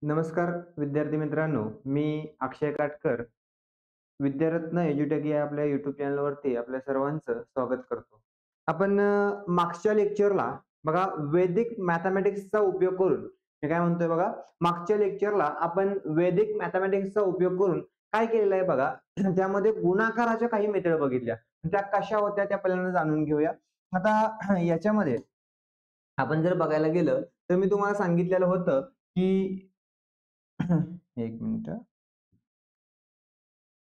नमस्कार विद्यार्थी मित्रांनो, मी अक्षय काटकर, विद्यारत्न एज्युटेक या आपल्या YouTube चॅनलवरती आपल्या सर्वांचं स्वागत करतो. आपण मागच्या लेक्चरला बघा वैदिक मॅथेमॅटिक्सचा उपयोग करून मी काय म्हणतोय बघा, मागच्या लेक्चरला आपण वैदिक मॅथेमॅटिक्सचा उपयोग करून काय केलेलं आहे बघा, त्यामध्ये गुणाकाराच्या काही मेथड बघितल्या. त्या कशा होत्या त्या पहिल्यांदा जाणून घेऊया. आता याच्यामध्ये आपण जर बघायला गेलं तर मी तुम्हाला सांगितलेलं होतं, की 1 मिनिट.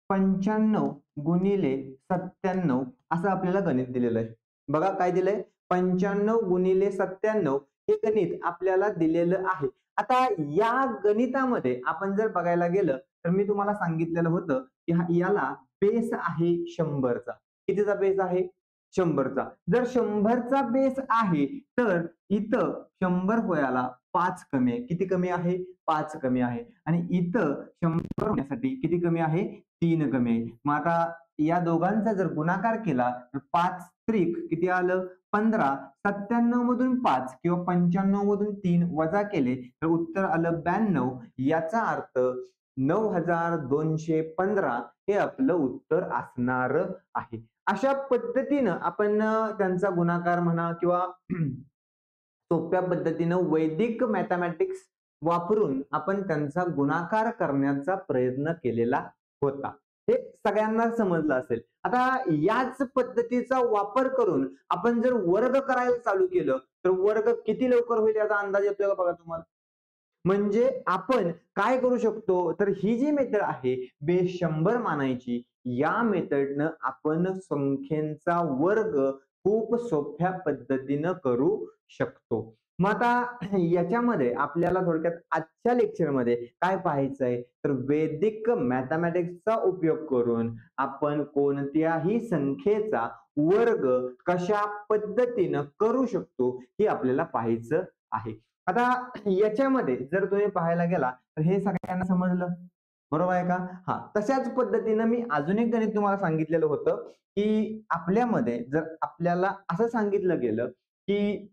95 गुणिले 97 असं आपल्याला गणित दिलेलं आहे. बघा काय दिलंय? 95 गुणिले 97 हे गणित आपल्याला दिलेलं आहे. आता या गणितामध्ये आपण जर बघायला गेलं तर मी तुम्हाला सांगितलेलं होतं, की याला बेस आहे 100चा. कितीचा बेस आहे? 100चा. जर 100चा बेस आहे तर इथं 100 व्हायला 5 कमी आहे. किती कमी आहे? 5 कमी आहे. आणि इथं 100 होण्यासाठी किती कमी आहे? 3 कमी आहे. मग आता या दोघांचा जर गुणाकार केला तर 5 त्रिक किती आलं? 15. 97 मधून 5 किंवा 95 मधून 3 वजा केले तर उत्तर आलं 92. याचा अर्थ 9215 हे आपलं उत्तर असणार आहे. अशा पद्धतीनं आपण त्यांचा गुणाकार म्हणा किंवा सोप्या पद्धतीनं वैदिक मॅथेमॅटिक्स वापरून आपण त्यांचा गुणाकार करण्याचा प्रयत्न केलेला होता. हे सगळ्यांना समजलं असेल. आता याच पद्धतीचा वापर करून आपण जर वर्ग करायला चालू केलं तर वर्ग किती लवकर होईल याचा अंदाज येतोय का बघा तुम्हाला? म्हणजे आपण काय करू शकतो, तर ही जी मेथड आहे बेस 100 मानायची, या मेथडनं आपण संख्येचा वर्ग खूप सोप्या पद्धतीनं करू शकतो. मग आता याच्यामध्ये आपल्याला थोडक्यात आजच्या लेक्चरमध्ये काय पाहायचंय, तर वैदिक मॅथेमॅटिक्सचा उपयोग करून आपण कोणत्याही संख्येचा वर्ग कशा पद्धतीनं करू शकतो हे आपल्याला पाहायचं आहे. आता याच्यामध्ये जर तुम्ही पाहायला गेला तर हे सगळ्यांना समजलं, बरोबर आहे का? हा, तशाच पद्धतीनं मी अजून एक गणित तुम्हाला सांगितलेलं होतं, की आपल्यामध्ये जर आपल्याला असं सांगितलं गेलं की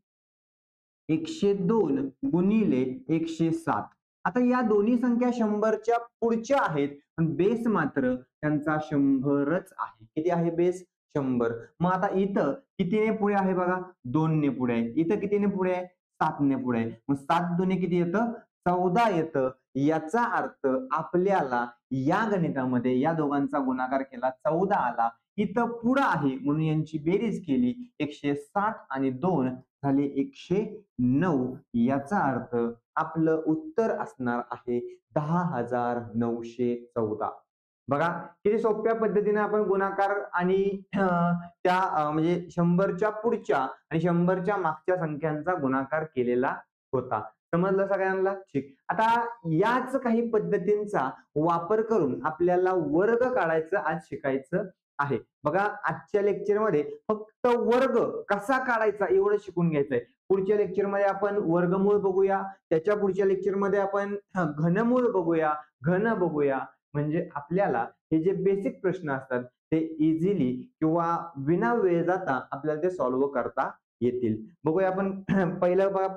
102 गुणिले 107. आता या दोन्ही संख्या 100च्या पुढच्या आहेत, पण बेस मात्र त्यांचा 100च आहे. किती आहे बेस? 100. मग आता इथं कितीने पुढे आहे बघा? 2 ने पुढे आहे. इथं कितीने पुढे आहे? 7 ने पुढे आहे. मग 7 दुने किती येतं? 14 येतं. याचा अर्थ आपल्याला या गणितामध्ये या दोघांचा गुणाकार केला 14 आला. इथं पुढं आहे म्हणून यांची बेरीज केली 107 आणि 2 झाले 109. याचा अर्थ आपलं उत्तर असणार आहे 10,914. बघा किती सोप्या पद्धतीने आपण गुणाकार आणि म्हणजे 100च्या पुढच्या आणि 100च्या मागच्या संख्यांचा गुणाकार केलेला होता. समजलं सगळ्यांना? ठीक. आता याच काही पद्धतींचा वापर करून आपल्याला वर्ग काढायचं आज शिकायचं आहे. बघा आजच्या लेक्चरमध्ये फक्त वर्ग कसा काढायचा एवढं शिकून घ्यायचंय. पुढच्या लेक्चरमध्ये आपण वर्गमूळ बघूया, त्याच्या पुढच्या लेक्चरमध्ये आपण घनमूळ बघूया, घन बघूया. म्हणजे आपल्याला हे जे बेसिक प्रश्न असतात ते इझिली किंवा विना वेळ जाता आपल्याला ते सॉल्व्ह करता येतील. बघूया आपण पहिलं बघा.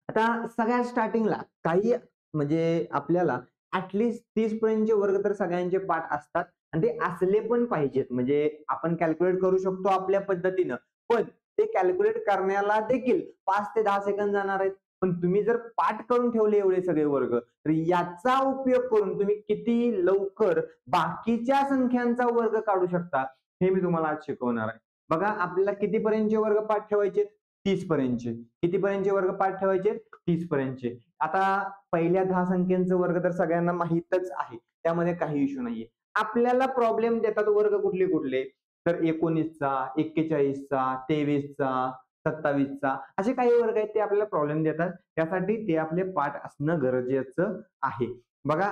आता सगळ्यात स्टार्टिंगला काही म्हणजे आपल्याला ऍटलीस्ट 30 पर्यंतचे वर्ग तर सगळ्यांचे पाठ असतात आणि ते असले पण पाहिजेत. म्हणजे आपण कॅल्क्युलेट करू शकतो आपल्या पद्धतीनं, पण ते कॅल्क्युलेट करण्याला देखील 5 ते 10 सेकंद जाणार आहेत. पण तुम्ही जर पाठ करून ठेवले एवढे सगळे वर्ग तर याचा उपयोग करून तुम्ही किती लवकर बाकीच्या संख्यांचा वर्ग काढू शकता हे मी तुम्हाला आज शिकवणार आहे. बघा आपल्याला किती पर्यंतचे वर्ग पाठ ठेवायचे? 30 पर्यंतचे. किती पर्यंतचे वर्ग पाठ ठेवायचे? 30 पर्यंतचे. आता पहिल्या 10 संख्येचा वर्ग तर सगळ्यांना माहीतच आहे, त्यामध्ये काही इश्यू नाहीये. आपल्याला प्रॉब्लेम देतात वर्ग कुठले कुठले, तर 19चा, 41चा, 23चा, 27चा असे काही वर्ग आहेत ते आपल्याला प्रॉब्लेम देतात. त्यासाठी ते आपले पाठ असणं गरजेचं आहे. बघा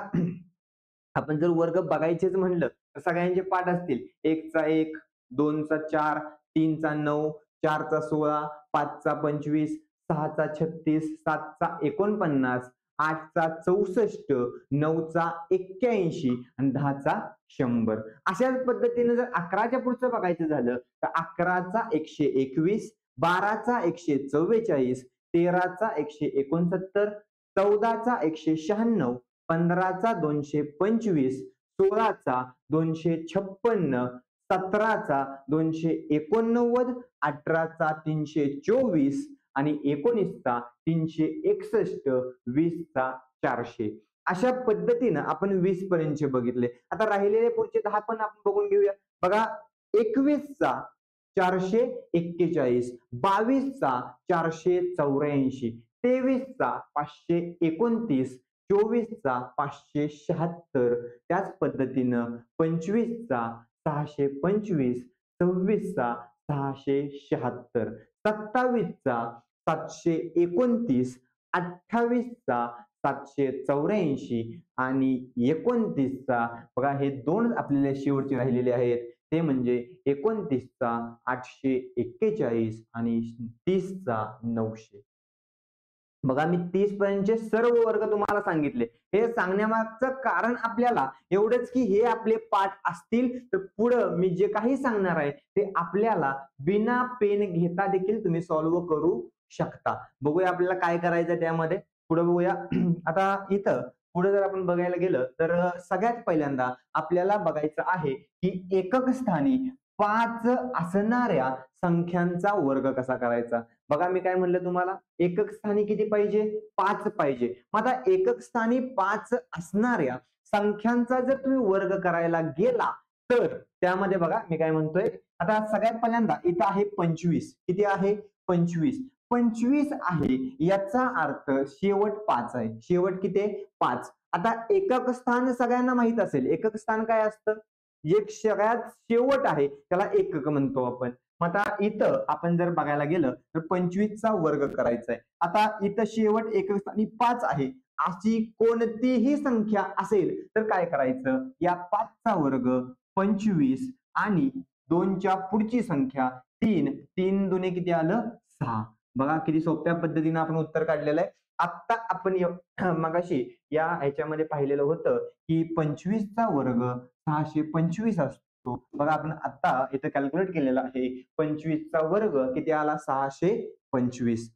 आपण जर वर्ग बघायचेच म्हणलं तर सगळ्यांचे पाठ असतील. 1 चा 1, 2 चा 4, 3 चा 9, 4 चा 16, 5 चा 25, 6 चा 36, 7 चा 49, 8 चा 64, 9 चा 81 आणि 10 चा 100. अशाच पद्धतीने जर 11च्या पुढचं बघायचं झालं तर 11 चा 121, 12 चा 144, 13 चा 169, 14चा 196, 15चा 225, 16चा 256, 17चा 289, 18चा 324 आणि 19चा 361, 20चा 400. अशा पद्धतीनं आपण 20 पर्यंतचे बघितले. आता राहिलेले पुढचे 10 पण आपण बघून घेऊया. बघा 21चा 441, 22चा 484, 23चा 529, 24चा 576, त्याच पद्धतीनं 25चा 625, 26चा 676, 27चा 729, 28चा 784 आणि 29चा बघा हे दोन आपल्याला शेवटचे राहिलेले आहेत ते म्हणजे 29चा 841 आणि 30चा 900. बघा मी 30 पर्यंतचे सर्व वर्ग तुम्हाला सांगितले. हे सांगण्यामागचं कारण आपल्याला एवढंच की हे आपले पाठ असतील तर पुढं मी जे काही सांगणार आहे ते आपल्याला बिना पेन घेता देखील तुम्ही सॉल्व्ह करू शकता. बघूया आपल्याला काय करायचं त्यामध्ये. पुढे बघूया. आता इथं पुढे जर आपण बघायला गेलं तर सगळ्यात पहिल्यांदा आपल्याला बघायचं आहे की एकक स्थानी 5 असणाऱ्या संख्यांचा वर्ग कसा करायचा. बघा मी काय म्हणलं तुम्हाला, एकक स्थानी किती पाहिजे, 5 पाहिजे. मग आता एकक स्थानी 5 असणाऱ्या संख्यांचा जर तुम्ही वर्ग करायला गेला तर त्यामध्ये बघा मी काय म्हणतोय, आता सगळ्यात पहिल्यांदा इथं आहे 25. किती आहे, 25. 25 आहे याचा अर्थ शेवट 5 आहे. शेवट किती आहे, 5. आता एकक स्थान सगळ्यांना माहित असेल, एकक स्थान काय असतं, एक सगळ्यात शेवट आहे त्याला एकक म्हणतो आपण. मग आता इथं आपण जर बघायला गेलं तर 25चा वर्ग करायचा आहे. आता इथं शेवट एकक स्थानी 5 आहे, अशी कोणतीही संख्या असेल तर काय करायचं, या 5चा वर्ग 25 आणि 2च्या पुढची संख्या 3, 3 दुने किती आलं, 6. बघा किती सोप्या पद्धतीने आपण उत्तर काढलेलं आहे. आता आपण मगाशी या ह्याच्यामध्ये पाहिलेलं होतं की 25चा वर्ग 625 असतो. बघा आपण आता इथं कॅल्क्युलेट केलेलं आहे. 25चा वर्ग किती आला, 625.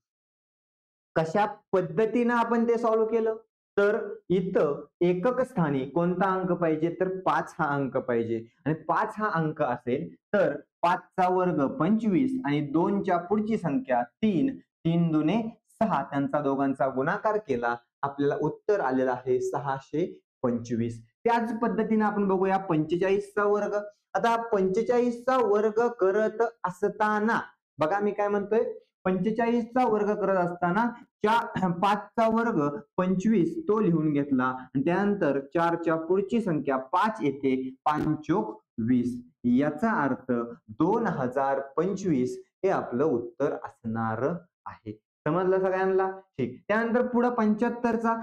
कशा पद्धतीनं आपण ते सॉल्व्ह केलं, तर इथं एकक स्थानी कोणता अंक पाहिजे, तर 5 हा अंक पाहिजे. आणि 5 हा अंक असेल तर 5चा वर्ग 25 आणि 2च्या पुढची संख्या 3, 3 दुने 6, त्यांचा दोघांचा गुणाकार केला, आपल्याला उत्तर आलेलं आहे 625. त्याच पद्धतीने आपण बघूया 45चा वर्ग. आता 45चा वर्ग करत असताना बघा मी काय म्हणतोय, 45चा वर्ग करत असताना 5चा वर्ग 25 तो लिहून घेतला आणि त्यानंतर 4च्या पुढची संख्या 5 येते, 5 चोक 20. याचा अर्थ 2025 हे आपलं उत्तर असणार आहे. समजलं सगळ्यांना, ठीक. त्यानंतर पुढे 75चा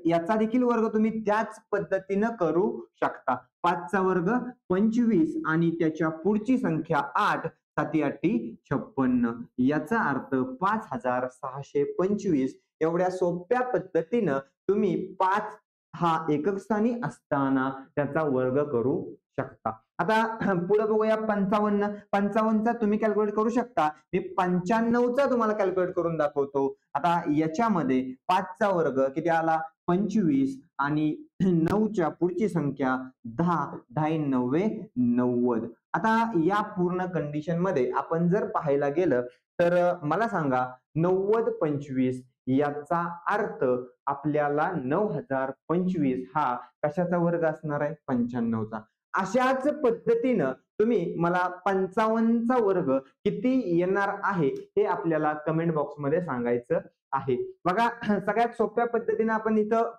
याचा देखील वर्ग तुम्ही त्याच पद्धतीनं करू शकता. 5चा वर्ग 25 आणि त्याच्या पुढची संख्या 8, 7 8 56. याचा अर्थ 5625. एवढ्या सोप्या पद्धतीनं तुम्ही 5 हा एकक स्थानी असताना त्याचा वर्ग करू शकता. आता पुढे बघूया 55. 55चा तुम्ही कॅल्क्युलेट करू शकता. मी 95चा तुम्हाला कॅल्क्युलेट करून दाखवतो. आता याच्यामध्ये 5चा वर्ग किती आला, 25 आणि 9च्या पुढची संख्या 10, 10 9 90. आता या पूर्ण कंडिशन मध्ये आपण जर पाहायला गेलं तर मला सांगा 90 25 याचा अर्थ आपल्याला 9025 हा कशाचा वर्ग असणार आहे, 95चा. अशाच पद्धतीनं तुम्ही मला 55चा वर्ग किती येणार आहे हे आपल्याला कमेंट बॉक्स मध्ये सांगायचं आहे. बघा सगळ्यात सोप्या पद्धतीने आपण इथं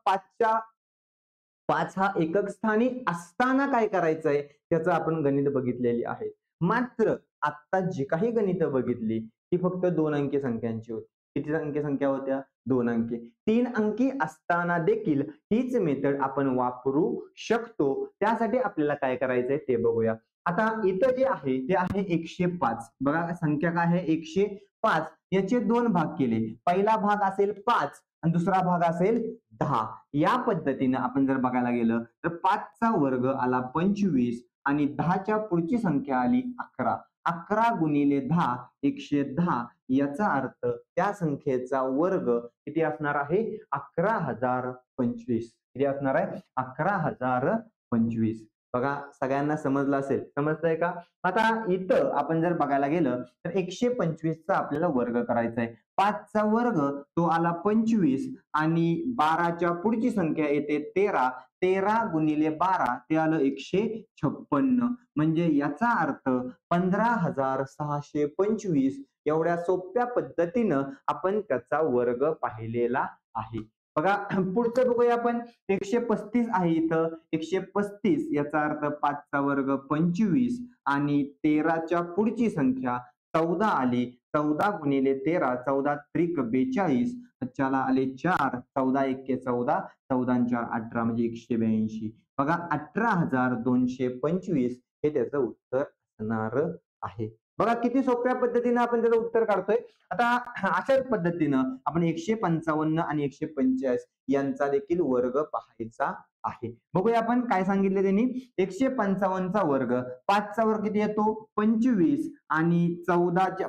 5 हा एकक स्थानी असताना काय करायचंय त्याचं आपण गणित बघितलेली आहे. मात्र आता जी काही गणित बघितली ती फक्त 2 अंकी संख्यांची होती. किती अंकी संख्या होत्या, 2 अंकी. 3 अंकी असताना देखील हीच मेथड आपण वापरू शकतो. त्यासाठी आपल्याला काय करायचंय ते बघूया. आता इथं जे आहे ते आहे 105. बघा संख्या काय आहे, 105. याचे 2 भाग केले. पहिला भाग असेल 5 आणि दुसरा भाग असेल 10. या पद्धतीने आपण जर बघायला गेलं तर 5चा वर्ग आला 25 आणि 10च्या पुढची संख्या आली 11. 11 गुणिले 10 110. याचा अर्थ त्या संख्येचा वर्ग किती असणार आहे? 11,025. किती असणार आहे? 11,025. बघा सगळ्यांना समजलं असेल. समजतंय का? आता इथं आपण जर बघायला गेलं तर 125 चा आपल्याला वर्ग करायचा आहे. 5 चा वर्ग तो आला 25 आणि 12च्या पुढची संख्या येते 13. 13 गुणिले 12 ते आलं 156. म्हणजे याचा अर्थ 15,625 एवढ्या सोप्या पद्धतीनं आपण त्याचा वर्ग पाहिलेला आहे. बघा पुढचं बघूया आपण. 135 आहे इथं. 135 याचा अर्थ 5 चा वर्ग 25 आणि 13च्या पुढची संख्या 14 आली. 14 गुणिले 13 14 त्रिक 42. त्याला आले 4. 14 एके 14. 14 आणि 4 18 म्हणजे 182. बघा 18,225 हे त्याचं उत्तर असणार आहे. बघा किती सोप्या पद्धतीने आपण त्याचं उत्तर काढतोय. आता अशाच पद्धतीनं आपण 155 आणि 145 यांचा देखील वर्ग पाहायचा आहे. बघूया आपण काय सांगितले त्यांनी. 155 चा वर्ग, 5 चा वर्ग किती येतो? 25 आणि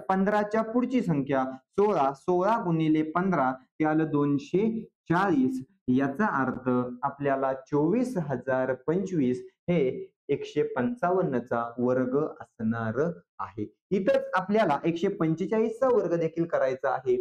15च्या पुढची संख्या 16. 16 गुणिले 15 ते आलं 240. याचा अर्थ आपल्याला 24,025 हे 155 चा वर्ग असणार आहे. इथंच आपल्याला 145 चा वर्ग देखील करायचा आहे.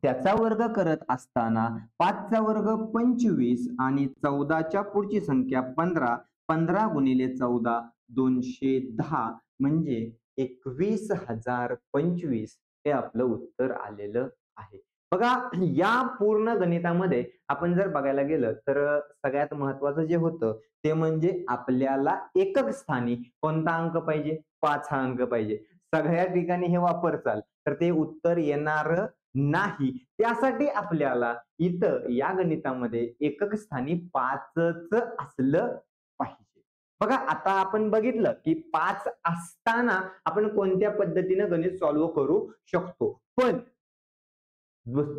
त्याचा वर्ग करत असताना 5 चा वर्ग 25 आणि 14च्या पुढची संख्या 15. 15 गुणिले 14 210 म्हणजे 21,025 हे आपलं उत्तर आलेलं आहे. बघा या पूर्ण गणितामध्ये आपण जर बघायला गेलं तर सगळ्यात महत्वाचं जे होतं ते म्हणजे आपल्याला एकक स्थानी कोणता अंक पाहिजे? 5 हा अंक पाहिजे. सगळ्या ठिकाणी हे वापरचाल तर ते उत्तर येणार नाही. त्यासाठी आपल्याला इथं या गणितामध्ये एकक स्थानी 5च असलं पाहिजे. बघा आता आपण बघितलं की 5 असताना आपण कोणत्या पद्धतीने गणित सॉल्व्ह करू शकतो. पण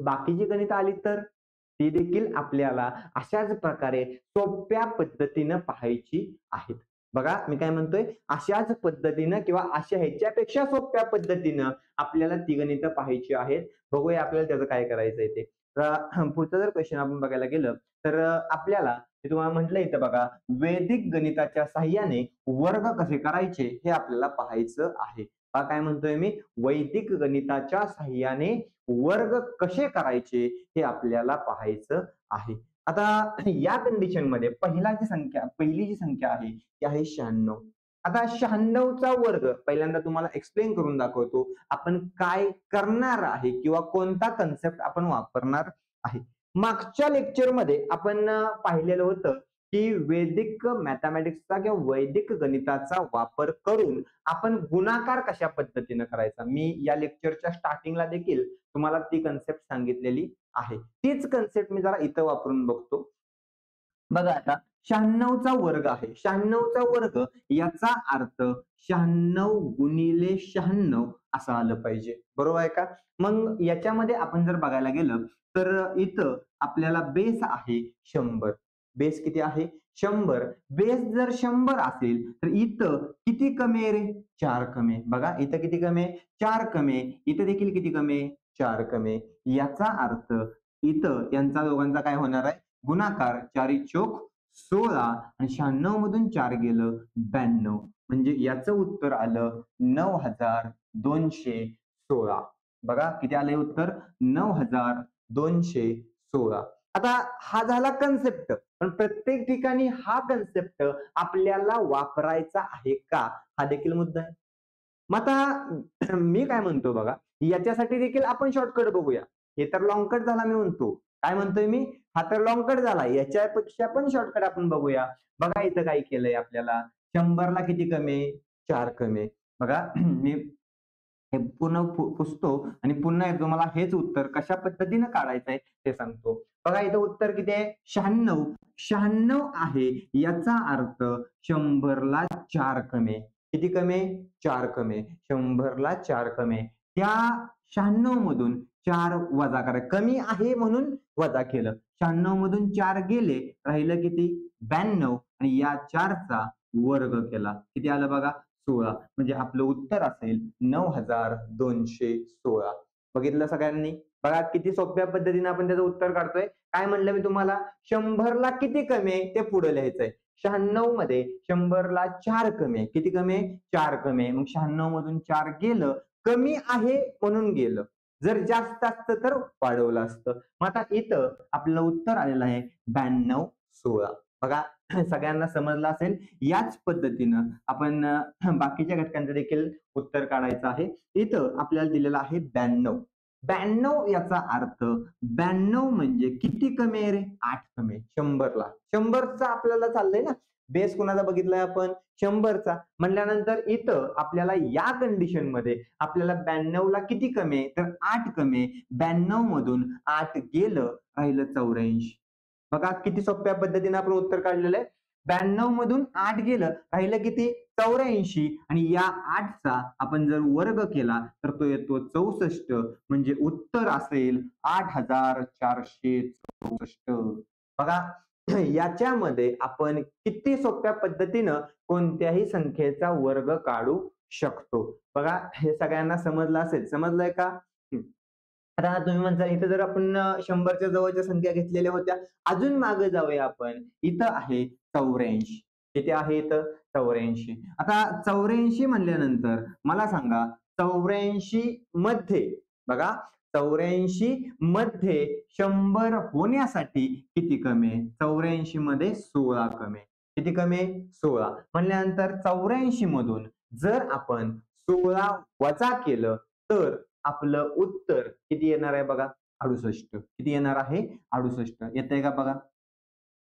बाकीची गणित आली तर ती देखील आपल्याला अशाच प्रकारे सोप्या पद्धतीनं पाहायची आहेत. बघा मी काय म्हणतोय, अशाच पद्धतीनं किंवा अशा ह्याच्यापेक्षा सोप्या पद्धतीनं आपल्याला ती गणितं पाहायची आहेत. बघूया आपल्याला त्याचं काय करायचंय ते. पुढचा जर क्वेश्चन आपण बघायला गेलं तर आपल्याला मी तुम्हाला म्हटलं इथं बघा, वैदिक गणिताच्या साहाय्याने वर्ग कसे करायचे हे आपल्याला पाहायचं आहे. काय म्हणतोय मी, वैदिक गणिताच्या साहाय्याने वर्ग कसे करायचे हे आपल्याला पाहायचं आहे. आता या कंडिशन मध्ये पहिली जी संख्या आहे ती आहे 96. आता 96 चा वर्ग पहिल्यांदा तुम्हाला एक्सप्लेन करून दाखवतो आपण काय करणार आहे किंवा कोणता कन्सेप्ट आपण वापरणार आहे. मागच्या लेक्चर मध्ये आपण पाहिलेलं होतं की वैदिक मॅथमॅटिक्सचा किंवा वैदिक गणिताचा वापर करून आपण गुणाकार कशा पद्धतीने करायचा. मी या लेक्चरच्या स्टार्टिंगला देखील तुम्हाला ती कन्सेप्ट सांगितलेली आहे. तीच कन्सेप्ट मी जरा इथं वापरून बघतो. बघा आता 96 चा वर्ग आहे. 96 चा वर्ग याचा अर्थ 96 गुणिले 96 असं आलं पाहिजे. बरोबर आहे का? मग याच्यामध्ये आपण जर बघायला गेलं तर इथं आपल्याला बेस आहे 100. बेस किती आहे? 100. बेस जर 100 असेल तर इथं किती कमी आहे रे? 4 कमी आहे. बघा इथं किती कमी आहे? 4 कमी आहे. इथं देखील किती कमी आहे? 4 कमी आहे. याचा अर्थ इथं यांचा दोघांचा काय होणार आहे? गुणाकार. 4 चोक 16 आणि 96 मधून 4 गेलं 92 म्हणजे याचं उत्तर आलं 9,216. बघा किती आलंय उत्तर? 9,216. आता हा झाला कन्सेप्ट, पण प्रत्येक ठिकाणी हा कन्सेप्ट आपल्याला वापरायचा आहे का हा देखील मुद्दा आहे. मग आता मी काय म्हणतो बघा, याच्यासाठी देखील आपण शॉर्टकट बघूया. हे तर लॉंगकट झाला मी म्हणतो. काय म्हणतोय मी? हा तर लॉंगकट झाला. याच्यापेक्षा पण शॉर्टकट आपण बघूया. बघा इथं काय केलंय आपल्याला. 100 ला किती कमी आहे? 4 कमी आहे. बघा मी हे पूर्ण पुसतो आणि पुन्हा एकदा मला हेच उत्तर कशा पद्धतीने काढायचंय ते सांगतो. बघा इथं उत्तर किती आहे? 96. 96 आहे. याचा अर्थ 100 ला 4 कमी आहे. किती कमी आहे? 4 कमी आहे. 100 ला 4 कमी आहे. त्या 96 मधून 4 वजा करा. कमी आहे म्हणून वजा केलं. 96 मधून 4 गेले, राहिलं किती? 92 आणि या 4 चा वर्ग केला. किती आलं बघा? 16 म्हणजे आपलं उत्तर असेल 9216. बघितलं सगळ्यांनी? बघा किती सोप्या पद्धतीने आपण त्याचं उत्तर काढतोय. काय म्हणलं मी तुम्हाला? 100ला किती कमी आहे ते पुढे लिहायचंय. 96 मध्ये 100ला 4 कमी आहे. किती कमी आहे? 4 कमी आहे. मग 96 मधून 4 गेलं, कमी आहे म्हणून गेलं. जर जास्त असतं तर वाढवलं असतं. मग आता इथं आपलं उत्तर आलेलं आहे 9216. बघा सगळ्यांना समजलं असेल. याच पद्धतीनं आपण बाकीच्या घटकांचं देखील उत्तर काढायचं आहे. इथं आपल्याला दिलेलं आहे 92. 92 याचा अर्थ 92 म्हणजे किती कमी आहे रे? 8 कमी आहे 100ला. 100चा आपल्याला चाललंय ना. बेस कुणाचा बघितलाय आपण? 100चा. म्हणल्यानंतर इथं आपल्याला या कंडिशन मध्ये आपल्याला 92ला किती कमी आहे? तर 8 कमी आहे. 92 मधून 8 गेलं, राहिलं 84. बघा किती सोप्या पद्धतीने आपण उत्तर काढलेलं आहे. 92 मधून 8 गेलं, राहिलं किती? 84. आणि या 8चा आपण जर वर्ग केला तर तो येतो 64. म्हणजे उत्तर असेल 8464. बघा याच्यामध्ये आपण किती सोप्या पद्धतीनं कोणत्याही संख्येचा वर्ग काढू शकतो. बघा हे सगळ्यांना समजलं असेल. समजलंय का? आता तुम्ही म्हणता इथं जर आपण 100च्या जवळच्या संख्या घेतलेल्या होत्या, अजून मागे जाऊया आपण. इथं आहे 84. किती आहे इथं? 84. आता 84 म्हणल्यानंतर मला सांगा 84 मध्ये बघा 84 मध्ये 100 होण्यासाठी किती कमी आहे? 84 मध्ये 16 कमी आहे. किती कमी आहे? 16. म्हणल्यानंतर 84 मधून जर आपण 16 वजा केलं तर आपलं उत्तर किती येणार आहे बघा? 68. किती येणार आहे? 68. येतंय का बघा?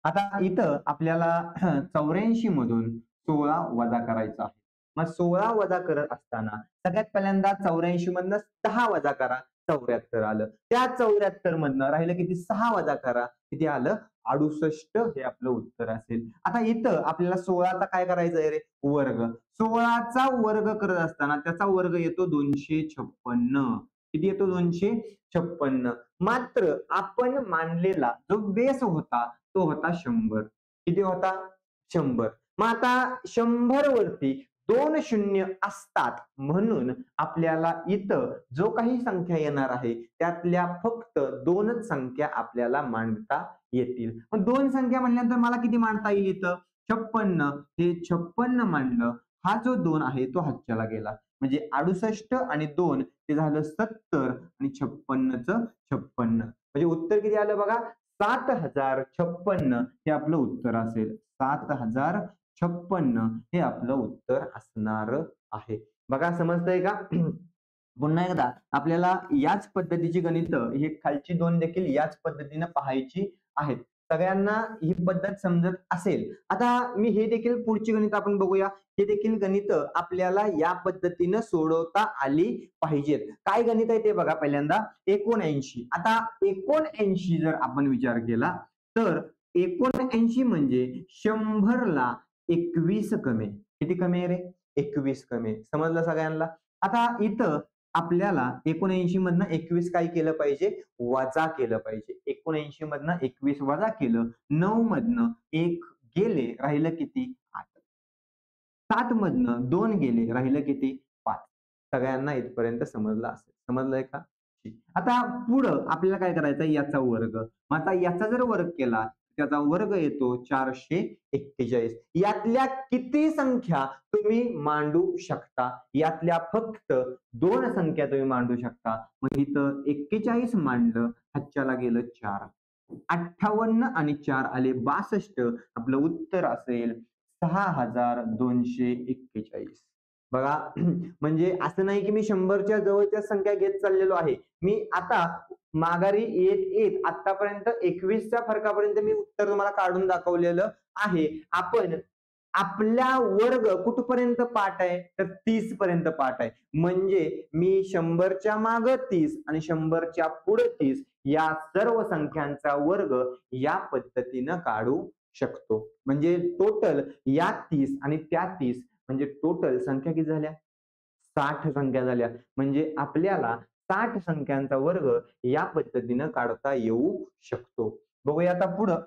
आता इथं आपल्याला 84 मधून 16 वजा करायचं आहे. मग 16 वजा करत असताना सगळ्यात पहिल्यांदा 84 मधनं 6 वजा करा, 74 आलं. त्या 74 मधनं राहिलं किती? 6 वजा करा, किती आलं? 68 हे आपलं उत्तर असेल. आता इथं आपल्याला 16चा काय करायचं आहे रे? वर्ग. 16चा वर्ग करत असताना त्याचा वर्ग येतो 256. किती येतो? 256. मात्र आपण मानलेला जो बेस होता तो होता 100. किती होता? 100. मग आता 100 वरती 2 शून्य असतात म्हणून आपल्याला इथं जो काही संख्या येणार आहे त्यातल्या फक्त 2च संख्या आपल्याला मांडता येतील. मग 2 संख्या म्हणल्यानंतर मला किती मांडता येईल इथं? 56. हे 56 मांडलं. हा जो 2 आहे तो हातच्याला गेला. म्हणजे 68 आणि 2 ते झालं 70 आणि 56चं 56. म्हणजे उत्तर किती आलं बघा? 7056 हे आपलं उत्तर असेल. 7056 हे आपलं उत्तर असणार आहे. बघा समजतंय का? पुन्हा एकदा आपल्याला याच पद्धतीची गणितं ही खालची 2 देखील याच पद्धतीने पाहायची आहेत. सगळ्यांना ही पद्धत समजत असेल. आता मी हे देखील पुढची गणित आपण बघूया. हे देखील गणित आपल्याला या पद्धतीनं सोडवता आली पाहिजेत. काय गणित आहे ते बघा पहिल्यांदा. 79. आता 79 जर आपण विचार केला तर 79 म्हणजे 100ला 21 कमी. किती कमी आहे रे? 21 कमी. समजलं सगळ्यांना? आता इथं आपल्याला 79 मधनं 21 काय केलं पाहिजे? वजा केलं पाहिजे. 79 मधनं 21 वजा केलं. 9 मधनं 1 गेले, राहिलं किती? 8. 7 मधनं 2 गेले, राहिलं किती? 5. सगळ्यांना इथपर्यंत समजलं असेल. समजलंय का? आता पुढं आपल्याला काय करायचं? याचा वर्ग. मग आता याचा जर वर्ग केला त्याचा वर्ग येतो 441. यातल्या किती संख्या तुम्ही मांडू शकता? यातल्या फक्त 2 संख्या तुम्ही मांडू शकता. मग इथं 41 मांडलं, हातच्याला गेलं 4. 58 आणि 4 आले 62. आपलं उत्तर असेल 6241. बघा म्हणजे असं नाही की मी 100च्या जवळच्या संख्या घेत चाललेलो आहे. मी आता माघारी येत येत आतापर्यंत 21च्या फरकापर्यंत मी उत्तर तुम्हाला काढून दाखवलेलं आहे. आपण आपल्या वर्ग कुठपर्यंत पाठ आहे? तर 30 पर्यंत पाठ आहे. म्हणजे मी 100च्या मागे 30 आणि 100च्या पुढे 30 या सर्व संख्यांचा वर्ग या पद्धतीनं काढू शकतो. म्हणजे टोटल या 30 आणि त्या 30 म्हणजे टोटल संख्या किती झाल्या? 60 संख्या झाल्या. म्हणजे आपल्याला 60 संख्यांचा वर्ग या पद्धतीनं काढता येऊ शकतो. बघूया आता पुढं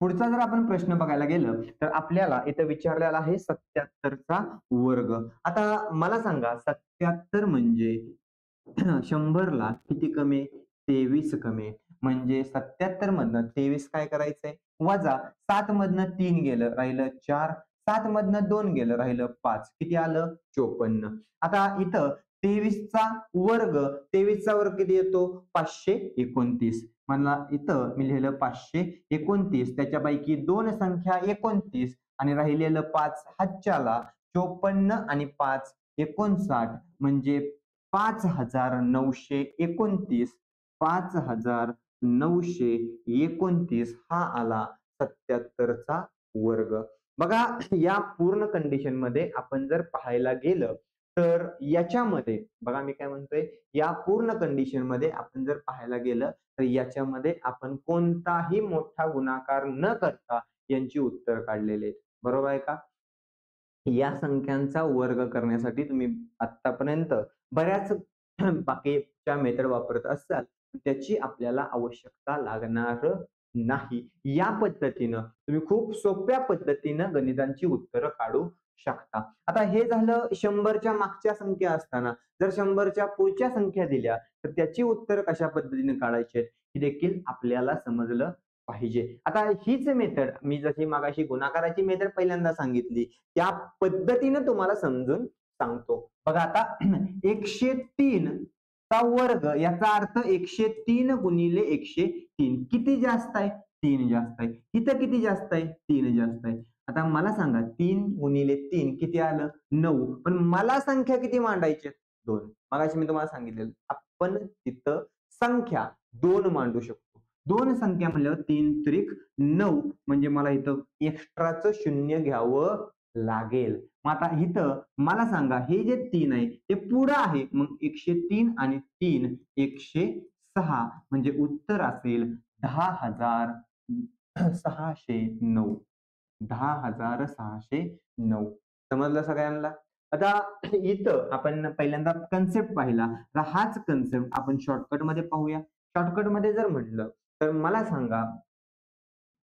पुढचा जर आपण प्रश्न बघायला गेलं तर आपल्याला इथं विचारलेला आहे 77चा वर्ग. आता मला सांगा 77 म्हणजे 100ला किती कमी आहे? 23 कमी आहे. म्हणजे 77 मधनं 23 काय करायचंय? वजा 7 मधनं 3 गेलं राहिलं 4, 7 मधनं 2 गेलं राहिलं 5. किती आलं? 54. आता इथं 23चा वर्ग, 23चा वर्ग किती येतो? 529. मला इथं मी लिहिलं 529, त्याच्यापैकी 2 संख्या 29 आणि राहिलेलं 5 हातच्याला 54 आणि 5 59 म्हणजे 5929. 5929 हा आला 77चा वर्ग. बघा या पूर्ण कंडिशन मध्ये आपण जर पाहायला गेलं तर याच्यामध्ये बघा मी काय म्हणतोय, या पूर्ण कंडिशन मध्ये आपण जर पाहायला गेलं तर याच्यामध्ये आपण कोणताही मोठा गुणाकार न करता यांची उत्तर काढलेले आहेत. बरोबर आहे का? या संख्यांचा वर्ग करण्यासाठी तुम्ही आतापर्यंत बऱ्याच बाकीच्या मेथड वापरत असाल, त्याची आपल्याला आवश्यकता लागणार नाही. या पद्धतीनं तुम्ही खूप सोप्या पद्धतीनं गणितांची उत्तरं काढू शकता. आता हे झालं 100च्या मागच्या संख्या असताना जर 100च्या पुढच्या संख्या दिल्या तर त्याची उत्तर कशा पद्धतीने काढायची आहेत हे देखील आपल्याला समजलं पाहिजे. आता हीच मेथड मी जशी मागाशी गुणाकाराची मेथड पहिल्यांदा सांगितली त्या पद्धतीने तुम्हाला समजून सांगतो. बघा आता 103 चा वर्ग याचा अर्थ 103 गुणिले 103 किती जास्त आहे? 3 जास्त आहे. इथं किती जास्त आहे? 3 जास्त आहे. आता मला सांगा 3 गुणिले 3 किती आलं? 9. पण मला संख्या किती मांडायची? 2. मगाशी मी तुम्हाला सांगितलेलं आपण तिथं संख्या 2 मांडू शकतो. 2 संख्या म्हणल्यावर 3 त्रिक 9 म्हणजे मला इथं एक्स्ट्राचं शून्य घ्यावं लागेल. मग आता इथं मला सांगा हे जे 3 आहे ते पुढं आहे. मग 103 आणि 3 106 म्हणजे उत्तर असेल 10,609. 10,609. समजलं सगळ्यांना? आता इथं आपण पहिल्यांदा कन्सेप्ट पाहिला तर हाच कन्सेप्ट आपण शॉर्टकट मध्ये पाहूया. शॉर्टकट मध्ये जर म्हटलं तर मला सांगा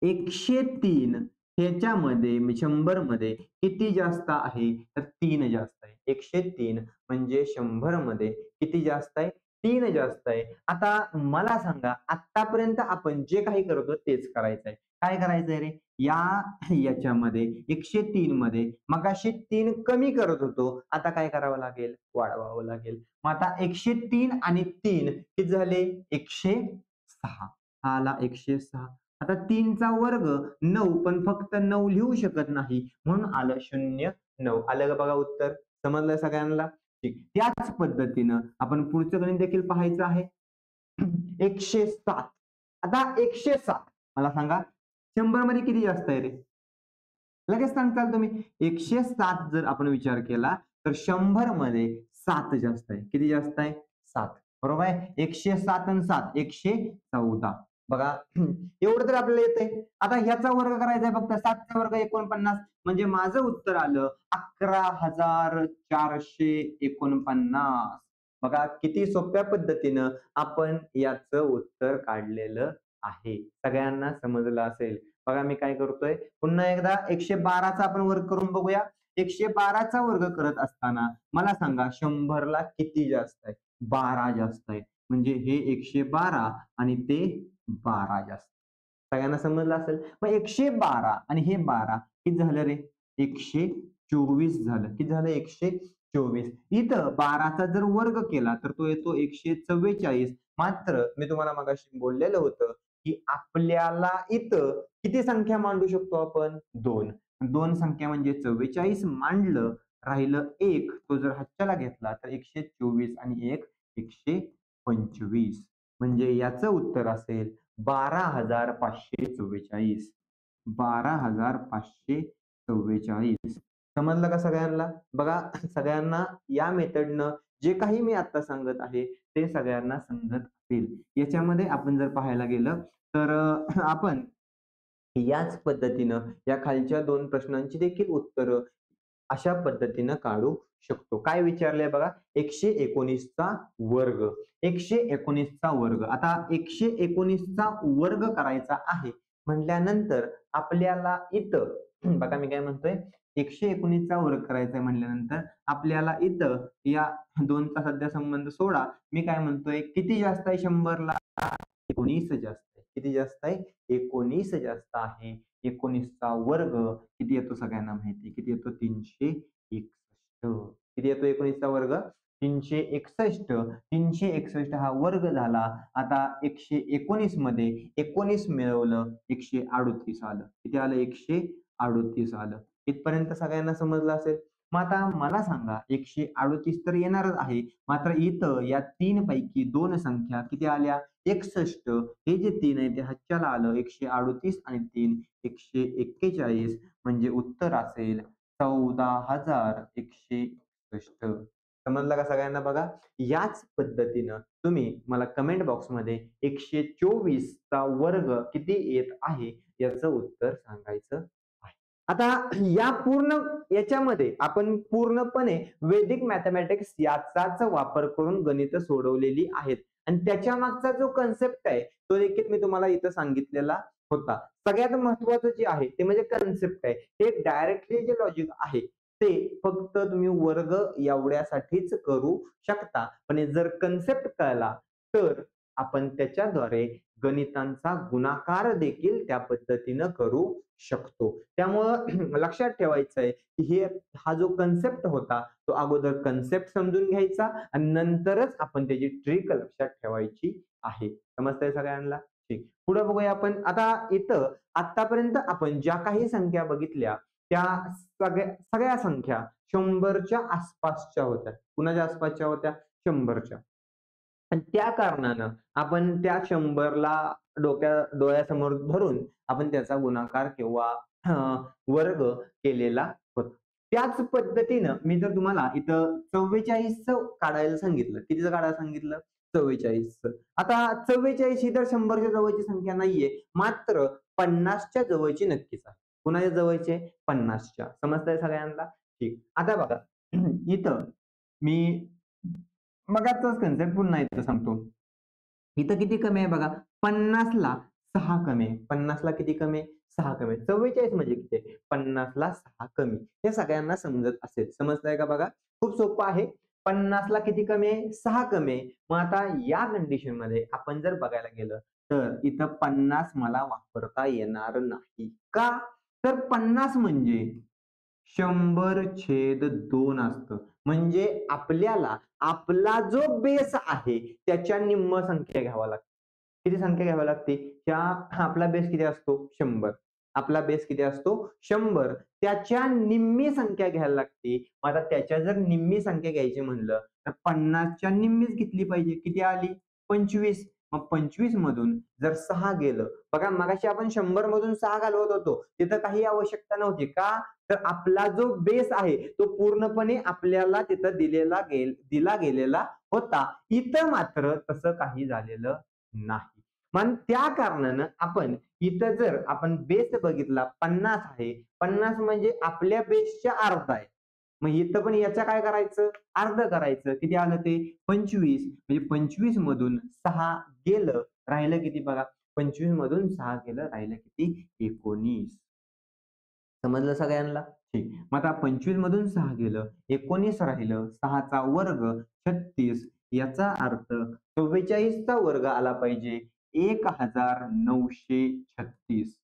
103 ह्याच्यामध्ये 100 मध्ये किती जास्त आहे? तर 3 जास्त आहे. 103 म्हणजे 100 मध्ये किती जास्त आहे? 3 जास्त आहे. आता मला सांगा आतापर्यंत आपण जे काही करतो तेच करायचं आहे. काय करायचंय रे? याच्यामध्ये 103 मध्ये मगाशी 3 कमी करत होतो. आता काय करावं लागेल? वाढवावं लागेल. मग आता 103 आणि 3 किती झाले? 106. आला 106. आता 3 चा वर्ग 9 पण फक्त 9 लिहू शकत नाही म्हणून आलं 09. आलं का बघा उत्तर? समजलं सगळ्यांना? ठीक. त्याच पद्धतीनं आपण पुढचं गणित देखील पाहायचं आहे. 107. आता 107 मला सांगा 100 मध्ये किती जास्त आहे रे? लगेच सांगताल तुम्ही. 107 जर आपण विचार केला तर 100 मध्ये 7 जास्त आहे. किती जास्त आहे? 7. बरोबर आहे? 107 आणि 7 114. बघा एवढं तर आपल्याला येतंय. आता ह्याचा वर्ग करायचा आहे फक्त 7 चा वर्ग 49 म्हणजे माझं उत्तर आलं 11,449. बघा किती सोप्या पद्धतीनं आपण याचं उत्तर काढलेलं आहे. सगळ्यांना समजलं असेल. बघा मी काय करतोय पुन्हा एकदा 112चा आपण वर्ग करून बघूया. 112चा वर्ग करत असताना मला सांगा 100ला किती जास्त आहे? 12 जास्त आहे. म्हणजे हे 112 आणि ते 12 जास्त. सगळ्यांना समजलं असेल. मग 112 आणि हे 12 किती झालं रे? 124 झालं. किती झालं? 124. इथं 12चा जर वर्ग केला तर तो येतो 144. मात्र मी तुम्हाला मगाशी बोललेलं होतं की आपल्याला इथं किती संख्या मांडू शकतो आपण? 2. 2 संख्या म्हणजे 44 मांडलं, राहिलं 1. तो जर हातच्याला घेतला तर 124 आणि 1 125. म्हणजे याचं उत्तर असेल 12,544. 12,544. समजलं का सगळ्यांना? बघा सगळ्यांना या मेथडनं जे काही मी आता सांगत आहे ते सगळ्यांना समजत असेल. याच्यामध्ये आपण जर पाहायला गेलं तर आपण याच पद्धतीनं या खालच्या 2 प्रश्नांची देखील उत्तरं अशा पद्धतीनं काढू शकतो. काय विचारलंय बघा 119 चा वर्ग. 119 चा वर्ग. आता 119 चा वर्ग करायचा आहे. म्हटल्यानंतर आपल्याला इथं बघा मी काय म्हणतोय 119चा वर्ग करायचा आहे म्हटल्यानंतर आपल्याला इथं या 2चा सध्या संबंध सोडा. मी काय म्हणतोय किती जास्त आहे 100ला? 19 जास्त आहे. किती जास्त आहे? 19 जास्त आहे. 19चा वर्ग किती येतो सगळ्यांना माहिती आहे. किती येतो? 361. किती येतो 19चा वर्ग? 361. 361 हा वर्ग झाला. आता 119 मध्ये 19 मिळवलं 138 आलं. किती आलं? 138 आलं. इथपर्यंत सगळ्यांना समजलं असेल. मग आता मला सांगा 138 तर येणारच आहे. मात्र इथं या 3 पैकी 2 संख्या किती आल्या? 61. हे जे 3 आहे ते ह्याच्याला आलं 138 आणि 3 141 म्हणजे उत्तर असेल 14,161. समजलं का सगळ्यांना? बघा याच पद्धतीनं तुम्ही मला कमेंट बॉक्समध्ये 124चा वर्ग किती येत आहे याचं उत्तर सांगायचं आहे. आता या पूर्ण याच्यामध्ये आपण पूर्णपणे वैदिक मॅथमॅटिक्स याचाच वापर करून गणितं सोडवलेली आहेत आणि त्याच्या मागचा जो कन्सेप्ट आहे तो देखील मी तुम्हाला इथं सांगितलेला होता. सगळ्यात महत्वाचं जे आहे ते म्हणजे कन्सेप्ट आहे. हे डायरेक्टली जे लॉजिक आहे ते फक्त तुम्ही वर्ग एवढ्यासाठीच करू शकता. पण जर कन्सेप्ट कळला तर आपण त्याच्याद्वारे गणितांचा गुणाकार देखील त्या पद्धतीनं करू शकतो. त्यामुळं लक्षात ठेवायचं आहे की हा जो कन्सेप्ट होता तो अगोदर कन्सेप्ट समजून घ्यायचा आणि नंतरच आपण त्याची ट्रिक लक्षात ठेवायची आहे. समजतंय सगळ्यांना? ठीक. पुढे बघूया आपण. आता इथं आतापर्यंत आपण ज्या काही संख्या बघितल्या त्या सगळ्या संख्या 100च्या आसपासच्या होत्या. कुणाच्या आसपासच्या होत्या? 100च्या. आणि त्या कारणानं आपण त्या 100ला डोळ्यासमोर धरून आपण त्याचा गुणाकार किंवा वर्ग केलेला होता. त्याच पद्धतीनं मी जर तुम्हाला इथं 44चं काढायला सांगितलं. कितीचं काढायला सांगितलं? 44चं. आता 44 ही तर 100च्या जवळची संख्या नाहीये. मात्र 50च्या जवळची नक्कीच आहे. कुणाच्या जवळची आहे? 50च्या. समजतंय सगळ्यांना? ठीक. आता बघा इथं मी मगाचाच कन्सेप्ट पुन्हा इथं सांगतो. इथं किती कमी आहे बघा 50ला 6 कमी आहे. 50ला किती कमी आहे? 6 कमी आहे. 44 म्हणजे किती आहे? 50ला 6 कमी. हे सगळ्यांना समजत असेल. समजतंय का बघा? खूप सोपं आहे. 50ला किती कमी आहे? 6 कमी आहे. मग आता या कंडिशनमध्ये आपण जर बघायला गेलं तर इथं 50 मला वापरता येणार नाही. का? तर 50 म्हणजे 100/2 असतं. म्हणजे आपल्याला आपला जो बेस आहे त्याच्या निम्म संख्या घ्यावा लागते. किती संख्या घ्यावी लागते? आपला बेस किती असतो? 100. आपला बेस किती असतो? 100. त्याच्या निम्मी संख्या घ्यायला लागते. मग आता त्याच्या जर निम्मी संख्या घ्यायची म्हणलं तर 50च्या निम्मीच घेतली पाहिजे. किती आली? 25. मग 25 मधून जर 6 गेलं, बघा मगाशी आपण 100 मधून 6 घालवत होतो. तिथं काही आवश्यकता नव्हती. का? तर आपला जो बेस आहे तो पूर्णपणे आपल्याला तिथं दिला गेलेला होता. इथं मात्र तसं काही झालेलं नाही. मग त्या कारणानं आपण इथं जर आपण बेस बघितला 50 आहे. 50 म्हणजे आपल्या बेसच्या अर्धा आहे. मग इथं पण याच्या काय करायचं? अर्ध करायचं. किती आलं ते? 25. म्हणजे 25 मधून 6 गेलं, राहिलं किती बघा? 25 मधून 6 गेलं, राहिलं किती? 19. समजलं सगळ्यांना? ठीक. मग आता 25 मधून 6 गेलं, 19 राहिलं, 6चा वर्ग 36. याचा अर्थ 44चा वर्ग आला पाहिजे 1936.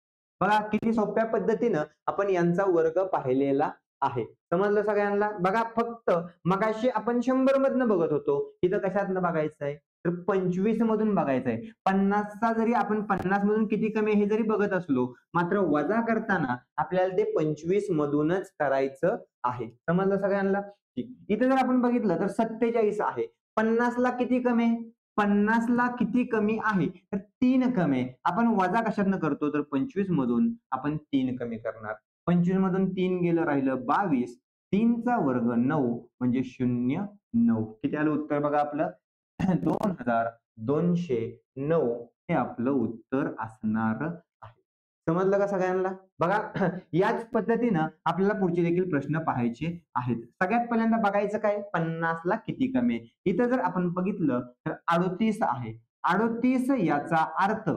बघा किती सोप्या पद्धतीनं आपण यांचा वर्ग पाहिलेला आहे. समजलं सगळ्यांना? बघा फक्त मगाशी आपण 100 मधनं बघत होतो. इथं कशातनं बघायचंय? तर 25 मधून बघायचंय. 50चा जरी आपण 50 मधून किती कमी हे जरी बघत असलो, मात्र वजा करताना आपल्याला ते 25 मधूनच करायचं आहे. समजलं सगळ्यांना? ठीक. इथे जर आपण बघितलं तर 47 आहे. 50ला किती कमी आहे? 50ला किती कमी आहे? तर 3 कमी आहे. आपण वजा कशातनं करतो? तर 25 मधून आपण 3 कमी करणार. 25 मधून 3 गेलं, राहिलं 22. 3चा वर्ग 9 म्हणजे 09. किती आलं उत्तर बघा आपलं? 2209 हे आपलं उत्तर असणार आहे. समजलं का सगळ्यांना? बघा याच पद्धतीनं आपल्याला पुढचे देखील प्रश्न पाहायचे आहेत. सगळ्यात पहिल्यांदा बघायचं काय? 50ला किती कमी आहे? इथं जर आपण बघितलं तर 38 आहे. 38 याचा अर्थ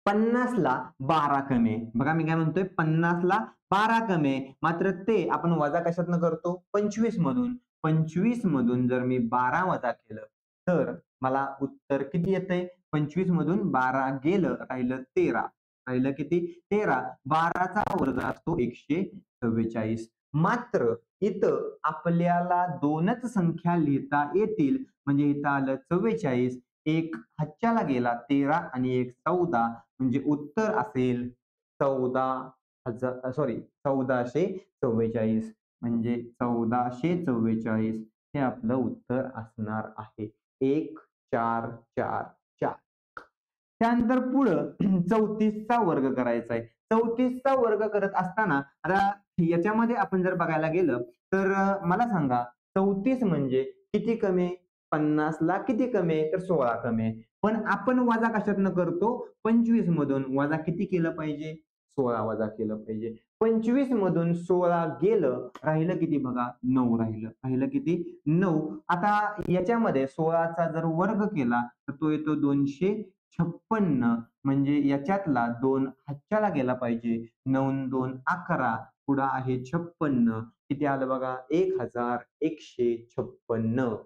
50 ला 12 कमी आहे. बघा मी काय म्हणतोय 50 ला 12 कमी आहे. मात्र ते आपण वजा कशातनं करतो? 25 मधून. 25 मधून जर मी 12 वजा केलं तर मला उत्तर किती येतंय? 25 मधून 12 गेलं, राहिलं 13. राहिलं किती? 13. 12चा वर्ग असतो 144. मात्र इथं आपल्याला 2च संख्या लिहिता येतील. म्हणजे इथं आलं 44. एक हातच्याला गेला 13 आणि एक 14 म्हणजे उत्तर असेल 1444 म्हणजे 1444 हे आपलं उत्तर असणार आहे. 1444. त्यानंतर पुढं 34चा वर्ग करायचा आहे. 34चा वर्ग करत असताना आता याच्यामध्ये आपण जर बघायला गेलं तर मला सांगा 34 म्हणजे किती कमी आहे? 50 ला किती कमी आहे? तर 16 कमी आहे. पण आपण वजा कशातनं करतो? 25 मधून वजा किती केलं पाहिजे? 16 वजा केलं पाहिजे. 25 मधून 16 गेलं, राहिलं किती बघा? 9 राहिलं. राहिलं किती? 9. आता याच्यामध्ये 16चा जर वर्ग केला तर तो येतो 256 म्हणजे याच्यातला 2 हातच्याला गेला पाहिजे. 9 न 2 11 पुढं आहे 56 किती आलं बघा? 1156.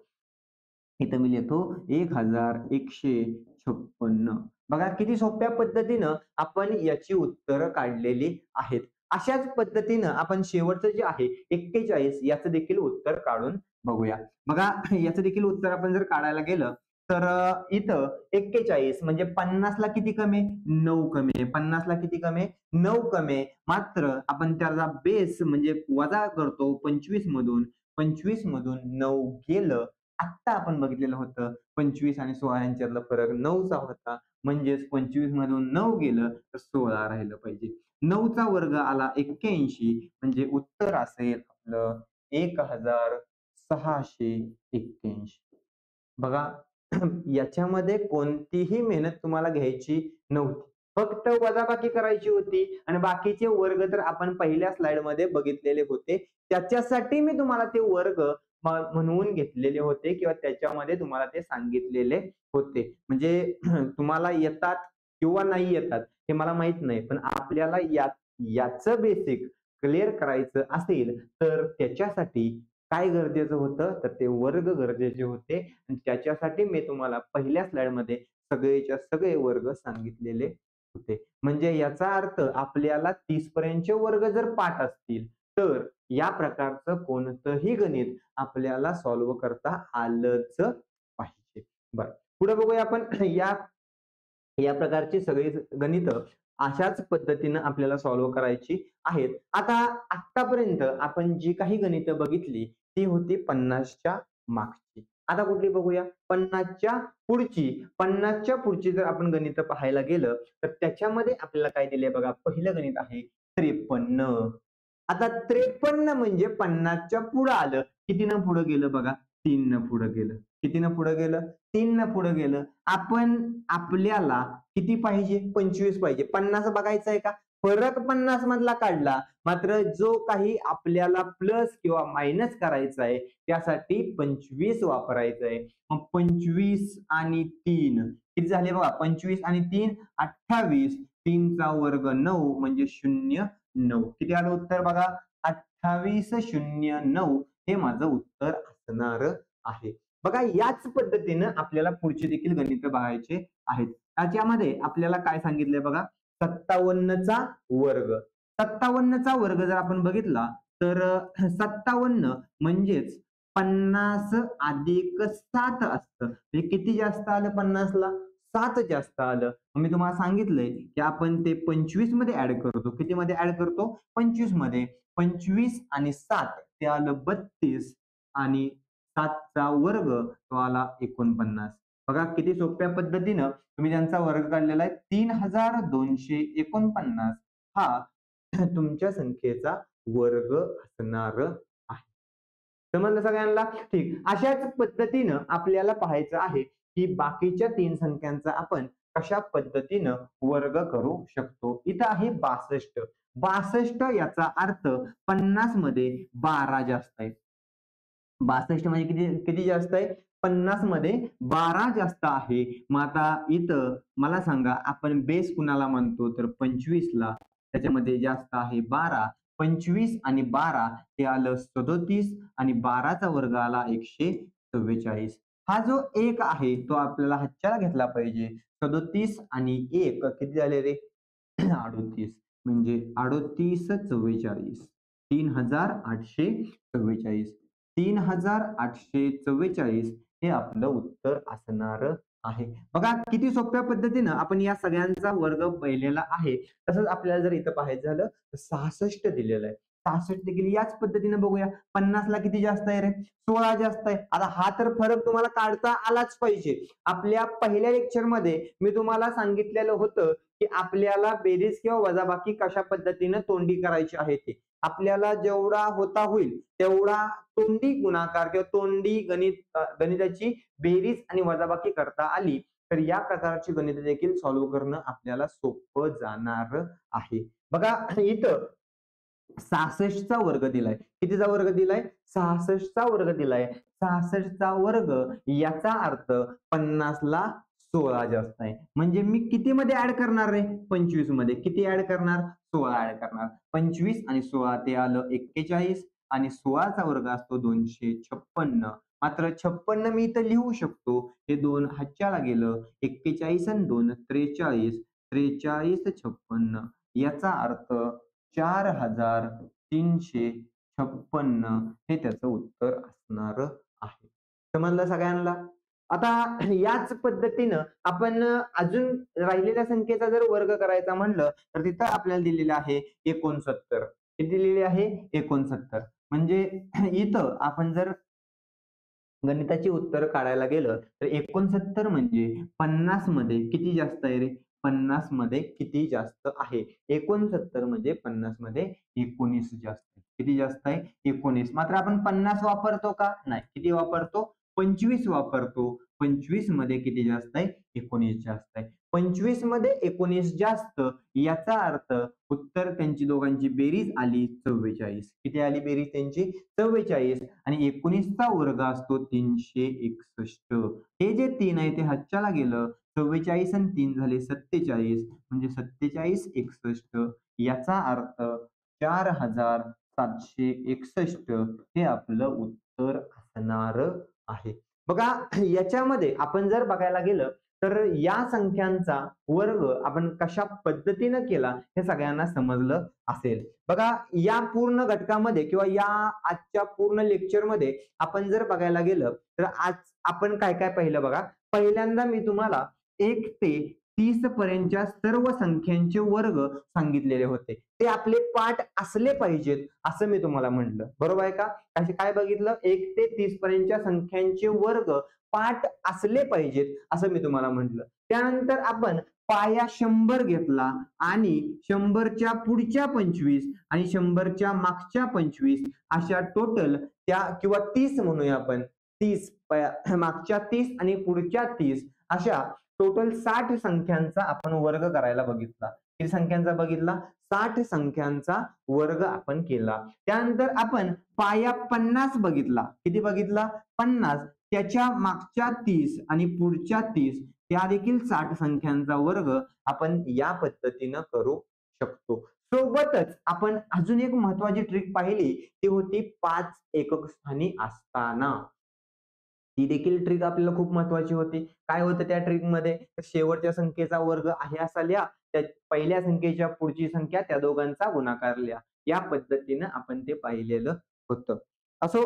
इथं मी लिहितो 1156. बघा किती सोप्या पद्धतीनं आपण याची उत्तरं काढलेली आहेत. अशाच पद्धतीनं आपण शेवटचं जे आहे 41 याचं देखील उत्तर काढून बघूया. बघा याचं देखील उत्तर आपण जर काढायला गेलं तर इथं 41 म्हणजे 50 ला किती कमी आहे? 9 कमी आहे. 50 ला किती कमी आहे? 9 कमी आहे. मात्र आपण त्याला बेस म्हणजे वजा करतो 25 मधून. 25 मधून 9 गेलं. आत्ता आपण बघितलेलं होतं 25 आणि 16 यांच्यातला फरक 9चा होता. म्हणजेच 25 मधून 9 गेलं तर 16 राहिलं पाहिजे. 9चा वर्ग आला 81 म्हणजे उत्तर असेल आपलं 1681. बघा याच्यामध्ये कोणतीही मेहनत तुम्हाला घ्यायची नव्हती. फक्त वजाबाकी करायची होती आणि बाकीचे वर्ग तर आपण पहिल्या स्लाइडमध्ये बघितलेले होते. त्याच्यासाठी मी तुम्हाला ते वर्ग म्हणून घेतलेले होते किंवा त्याच्यामध्ये तुम्हाला ते सांगितलेले होते. म्हणजे तुम्हाला येतात किंवा नाही येतात हे मला माहित नाही. पण आपल्याला याचं बेसिक क्लिअर करायचं असेल तर त्याच्यासाठी काय गरजेचं होतं? तर ते वर्ग गरजेचे होते आणि त्याच्यासाठी मी तुम्हाला पहिल्या स्लाइडमध्ये सगळेच्या सगळे वर्ग सांगितलेले होते. म्हणजे याचा अर्थ आपल्याला 30 पर्यंतचे वर्ग जर पाठ असतील तर या प्रकारचं कोणतंही गणित आपल्याला सॉल्व्ह करता आलंच पाहिजे. बरं. पुढे बघूया आपण या प्रकारची सगळी गणितं अशाच पद्धतीनं आपल्याला सॉल्व्ह करायची आहेत. आता आतापर्यंत आपण जी काही गणितं बघितली ती होती 50च्या मागची. आता कुठली बघूया? 50च्या पुढची. 50च्या पुढची जर आपण गणितं पाहायला गेलं तर त्याच्यामध्ये आपल्याला काय दिलंय बघा. पहिलं गणित आहे 53. आता 53 म्हणजे 50च्या पुढं आलं. कितीनं पुढं गेलं बघा? 3 न पुढं गेलं. कितीनं पुढं गेलं? 3 न पुढं गेलं. आपल्याला किती पाहिजे? 25 पाहिजे. 50 बघायचं आहे का? फरक 50 मधला काढला. मात्र जो काही आपल्याला प्लस किंवा मायनस करायचा आहे त्यासाठी 25 वापरायचं आहे. मग 25 आणि 3 किती झाले बघा? 25 आणि 3 28. 3 चा वर्ग 9 म्हणजे 09. किती आलं उत्तर बघा? 2809 हे माझं उत्तर असणार आहे. बघा याच पद्धतीनं आपल्याला पुढची देखील गणितं बघायचे आहेत. त्याच्यामध्ये आपल्याला काय सांगितलंय बघा? 57चा वर्ग. 57चा वर्ग जर आपण बघितला तर 57 म्हणजेच 50 अधिक 7 असतं. म्हणजे किती जास्त आलं 50 ला? 7 जास्त आलं. मी तुम्हाला सांगितलंय की आपण ते 25 मध्ये ऍड करतो. किती मध्ये ऍड करतो? 25 मध्ये. 25 आणि 7 ते आलं 32 आणि 7चा वर्ग तो आला 49. बघा किती सोप्या पद्धतीनं तुम्ही त्यांचा वर्ग काढलेला आहे. 3249 हा तुमच्या संख्येचा वर्ग असणार आहे. समजलं सगळ्यांना? ठीक. अशाच पद्धतीनं आपल्याला पाहायचं आहे की बाकीच्या 3 संख्यांचा आपण कशा पद्धतीनं वर्ग करू शकतो. इथं आहे 62. 62 याचा अर्थ 50 मध्ये 12 जास्त आहे. 62 म्हणजे किती किती जास्त आहे? 50 मध्ये 12 जास्त आहे. मग आता इथं मला सांगा आपण बेस कुणाला म्हणतो? तर 25 ला. त्याच्यामध्ये जास्त आहे 12. 25 आणि 12 हे आलं 37 आणि 12चा वर्ग आला 144. हा जो 1 आहे तो आपल्याला हातच्याला घेतला पाहिजे. 37 आणि 1 किती झाले रे? 38 म्हणजे 38 44 3844 3844 हे आपलं उत्तर असणार आहे. बघा किती सोप्या पद्धतीनं आपण या सगळ्यांचा वर्ग पाहिलेला आहे. तसंच आपल्याला जर इथं पाहायचं झालं तर 66 दिलेलं आहे. 66 देखील याच पद्धतीने बघूया. 50 ला किती जास्त आहे रे? 16 जास्त आहे. आता हा तर फरक तुम्हाला काढता आलाच पाहिजे. आपल्या पहिल्या लेक्चरमध्ये मी तुम्हाला सांगितलेलं होतं की आपल्याला बेरीज किंवा वजाबाकी कशा पद्धतीने तोंडी करायची आहे ते. आपल्याला जेवढा होता होईल तेवढा तोंडी गुणाकार किंवा तोंडी गणिताची बेरीज आणि वजाबाकी करता आली तर या प्रकारची गणित देखील सॉल्व्ह करणं आपल्याला सोपं जाणार आहे. बघा इथं 66 चा वर्ग दिलाय. कितीचा वर्ग दिलाय? 66 चा वर्ग दिलाय. 66 चा वर्ग याचा अर्थ 50 ला 16 जास्त आहे. म्हणजे मी किती मध्ये ऍड करणार रे? 25 मध्ये. किती ऍड करणार? 16 ऍड करणार. 25 आणि 16 ते आलं 41 आणि 16 चा वर्ग असतो 256. मात्र 56 मी इथं लिहू शकतो. हे 2 हातच्याला गेलं. 41 आणि 2 43. 43 56 याचा अर्थ 4356 हे त्याचं उत्तर असणार आहे. समजलं सगळ्यांना? आता याच पद्धतीनं आपण अजून राहिलेल्या संख्येचा जर वर्ग करायचा म्हणलं तर तिथं आपल्याला दिलेलं आहे 69. किती दिलेले आहे? 69. म्हणजे इथं आपण जर गणिताची उत्तर काढायला गेलं तर 69 म्हणजे 50 मध्ये किती जास्त आहे रे? 50 मध्ये किती जास्त आहे? 69 म्हणजे 50 मध्ये 19 जास्त आहे. किती जास्त आहे? 19. मात्र आपण 50 वापरतो का? नाही. किती वापरतो? 25 वापरतो. 25 मध्ये किती जास्त आहे? 19 जास्त आहे. 25 मध्ये 19 जास्त याचा अर्थ उत्तर त्यांची दोघांची बेरीज आली 44. किती आली बेरीज त्यांची? 44 आणि 19 चा वर्ग असतो 361. हे जे 3 आहे ते हातच्याला गेलं. 44 आणि 3 झाले 47 म्हणजे 47 61 याचा अर्थ 4761 हे आपलं उत्तर असणार आहे. बघा याच्यामध्ये आपण जर बघायला गेलं तर या संख्यांचा वर्ग आपण कशा पद्धतीनं केला हे सगळ्यांना समजलं असेल. बघा या पूर्ण घटकामध्ये किंवा या आजच्या पूर्ण लेक्चरमध्ये आपण जर बघायला गेलं तर आज आपण काय काय पाहिलं बघा. पहिल्यांदा मी तुम्हाला 1 ते 30 पर्यंतच्या सर्व संख्यांचे वर्ग सांगितलेले होते. ते आपले पाठ असले पाहिजेत असं मी तुम्हाला म्हटलं. बरोबर आहे का? असे काय बघितलं? 1 ते 30 पर्यंतच्या संख्यांचे वर्ग पाठ असले पाहिजेत असं मी तुम्हाला म्हटलं. त्यानंतर आपण पाया 100 घेतला आणि 100च्या पुढच्या 25 आणि 100च्या मागच्या 25 अशा टोटल त्या किंवा 30 म्हणूया आपण 30 मागच्या 30 आणि पुढच्या 30 अशा टोटल 60 संख्यांचा आपण वर्ग करायला बघितला. किती संख्यांचा बघितला? 60 संख्यांचा वर्ग आपण केला. त्यानंतर आपण पाया 50 बघितला. किती बघितला? 50. त्याच्या मागच्या 30 आणि पुढच्या 30 त्या देखील 60 संख्यांचा वर्ग आपण या पद्धतीनं करू शकतो. सोबतच आपण अजून एक महत्वाची ट्रिक पाहिली ती होती 5 एकक स्थानी असताना. ती देखील ट्रिक आपल्याला खूप महत्वाची होती. काय होतं त्या ट्रिक मध्ये? शेवटच्या संख्येचा वर्ग आहे असा लिहा. त्या पहिल्या संख्येच्या पुढची संख्या त्या दोघांचा गुणाकार लिहा. या पद्धतीनं आपण ते पाहिलेलं होतं. असो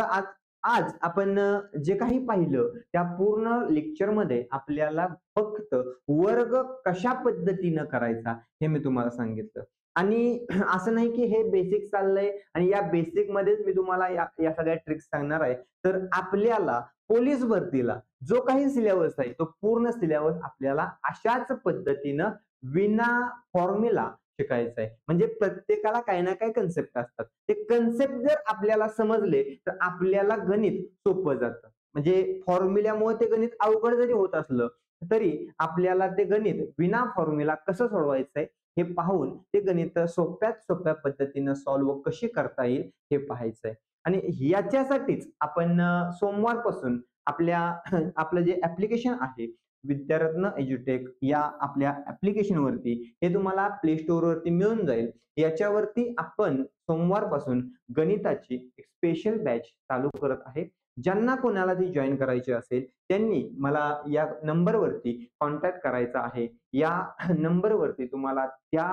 आज आज आपण जे काही पाहिलं त्या पूर्ण लेक्चरमध्ये आपल्याला फक्त वर्ग कशा पद्धतीनं करायचा हे मी तुम्हाला सांगितलं. आणि असं नाही की हे बेसिक चाललंय आणि या बेसिक मध्येच मी तुम्हाला या सगळ्या ट्रिक्स सांगणार आहे. तर आपल्याला पोलीस भरतीला जो काही सिलेबस आहे तो पूर्ण सिलेबस आपल्याला अशाच पद्धतीनं विना फॉर्म्युला शिकायचं आहे. म्हणजे प्रत्येकाला काही ना काही कन्सेप्ट असतात. ते कन्सेप्ट जर आपल्याला समजले तर आपल्याला गणित सोपं जातं. म्हणजे फॉर्म्युल्यामुळे ते गणित अवघड जरी होत असलं तरी आपल्याला ते गणित विना फॉर्म्युला कसं सोडवायचंय हे पाहून ते गणित सोप्यात सोप्या पद्धतीनं सॉल्व्ह कशी करता येईल हे पाहायचंय. आणि याच्यासाठीच आपण सोमवारपासून आपलं जे ऍप्लिकेशन आहे विद्यारत्न एज्युटेक या आपल्या ऍप्लिकेशन वरती हे तुम्हाला प्ले स्टोअर वरती मिळून जाईल. याच्यावरती आपण सोमवारपासून गणिताची एक स्पेशल बॅच चालू करत आहे. ज्यांना कोणाला ती जॉईन करायची असेल त्यांनी मला या नंबरवरती कॉन्टॅक्ट करायचा आहे. या नंबरवरती तुम्हाला त्या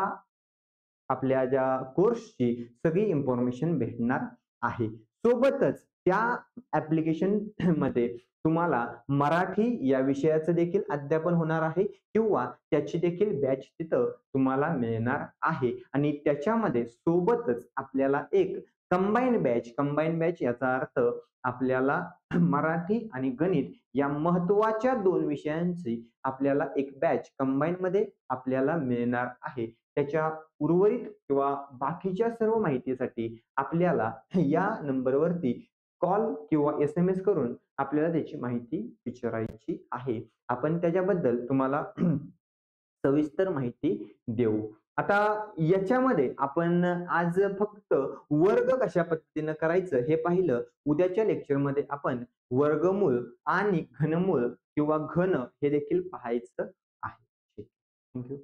आपल्या ज्या कोर्सची सगळी इन्फॉर्मेशन भेटणार आहे. सोबतच त्या ऍप्लिकेशन मध्ये तुम्हाला मराठी या विषयाचं देखील अध्यापन होणार आहे किंवा त्याची देखील बॅच तिथं तुम्हाला मिळणार आहे आणि त्याच्यामध्ये सोबतच आपल्याला एक कंबाईन बॅच याचा अर्थ आपल्याला मराठी आणि गणित या महत्वाच्या 2 विषयांची आपल्याला एक बॅच कंबाईन मध्ये आपल्याला मिळणार आहे. त्याच्या उर्वरित किंवा बाकीच्या सर्व माहितीसाठी आपल्याला या नंबरवरती कॉल किंवा एस-एम-एस करून आपल्याला त्याची माहिती विचारायची आहे. आपण त्याच्याबद्दल तुम्हाला सविस्तर माहिती देऊ. आता याच्यामध्ये आपण आज फक्त वर्ग कशा पद्धतीनं करायचं हे पाहिलं. उद्याच्या लेक्चरमध्ये आपण वर्गमूळ आणि घनमूळ किंवा घन हे देखील पाहायचं आहे. Thank you.